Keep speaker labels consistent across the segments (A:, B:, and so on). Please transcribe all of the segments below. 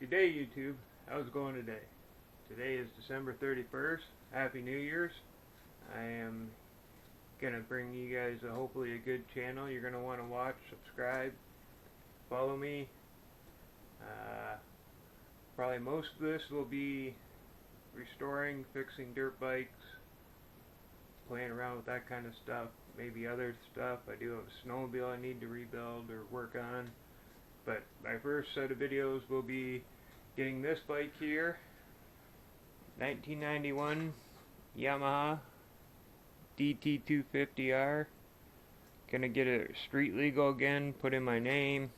A: Good day, YouTube. How's it going today? Today is December 31st. Happy New Year's. I am gonna bring you guys hopefully a good channel. You're gonna want to watch, subscribe, follow me. Probably most of this will be restoring, fixing dirt bikes, playing around with that kind of stuff. Maybe other stuff. I do have a snowmobile I need to rebuild or work on. But my first set of videos will be getting this bike here, 1991 Yamaha dt200r. Gonna get it street legal again, put in my name,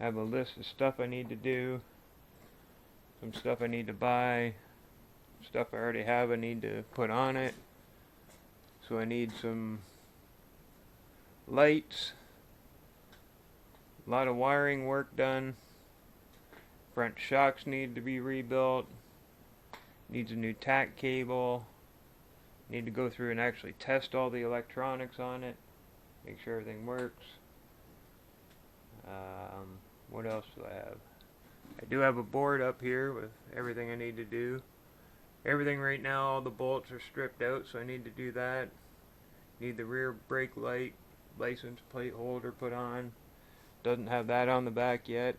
A: have a list of stuff I need to do, some stuff I need to buy, stuff I already have I need to put on it. So I need some lights, a lot of wiring work done, front shocks need to be rebuilt, needs a new tack cable, need to go through and actually test all the electronics on it, make sure everything works. What else do I have? I do have a board up here with everything I need to do. Everything right now, all the bolts are stripped out, so I need to do that. Need the rear brake light, license plate holder put on. Doesn't have that on the back yet.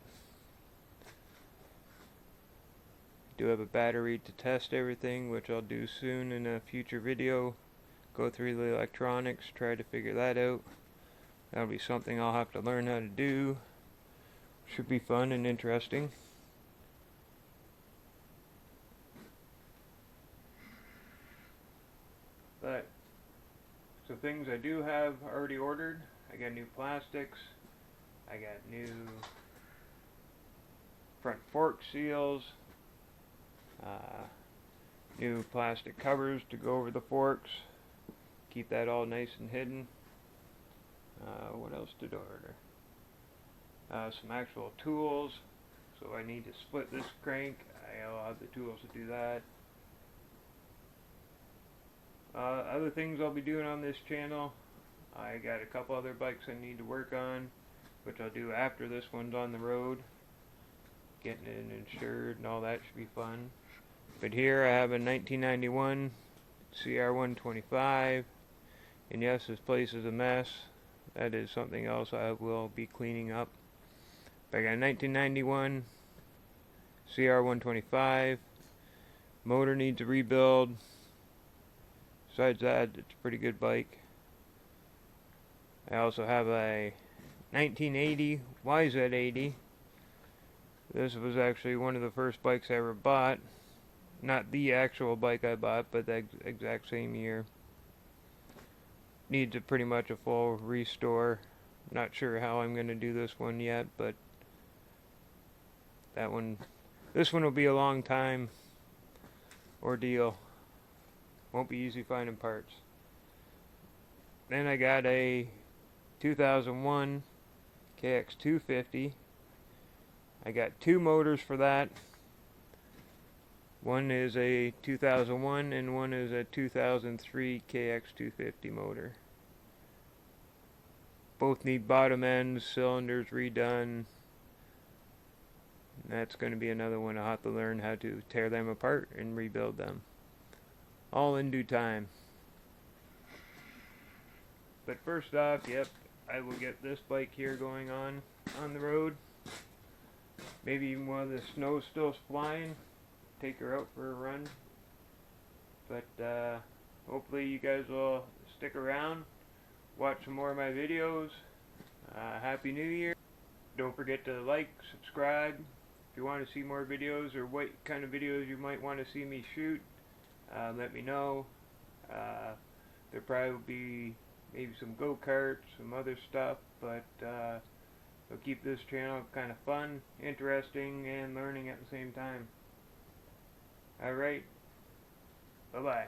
A: Do have a battery to test everything, which I'll do soon in a future video. Go through the electronics, try to figure that out. That'll be something I'll have to learn how to do. Should be fun and interesting. But so things I do have already ordered. I got new plastics. I got new front fork seals. New plastic covers to go over the forks. Keep that all nice and hidden. What else did I order? Some actual tools. So I need to split this crank. I'll have the tools to do that. Other things I'll be doing on this channel, I got a couple other bikes I need to work on, which I'll do after this one's on the road. Getting it insured and all that should be fun. But here I have a 1991 CR125, and yes, this place is a mess. That is something else I will be cleaning up. But I got a 1991 CR125. Motor needs a rebuild. Besides that, it's a pretty good bike. I also have a 1980 YZ80. This was actually one of the first bikes I ever bought. Not the actual bike I bought, but the exact same year. Needs pretty much a full restore. Not sure how I'm going to do this one yet, but this one will be a long time ordeal. Won't be easy finding parts. Then I got a 2001 KX250. I got two motors for that. One is a 2001 and one is a 2003 KX250 motor. Both need bottom ends, cylinders redone. That's going to be another one I'll have to learn how to tear them apart and rebuild them. All in due time. But first off, yep, I will get this bike here going on the road. Maybe even while the snow's still flying, take her out for a run. But hopefully you guys will stick around, watch some more of my videos. Happy New Year. Don't forget to like, subscribe. If you want to see more videos or what kind of videos you might want to see me shoot, let me know. There probably will be maybe some go-karts, some other stuff, but it'll keep this channel kind of fun, interesting, and learning at the same time. Alright, bye-bye.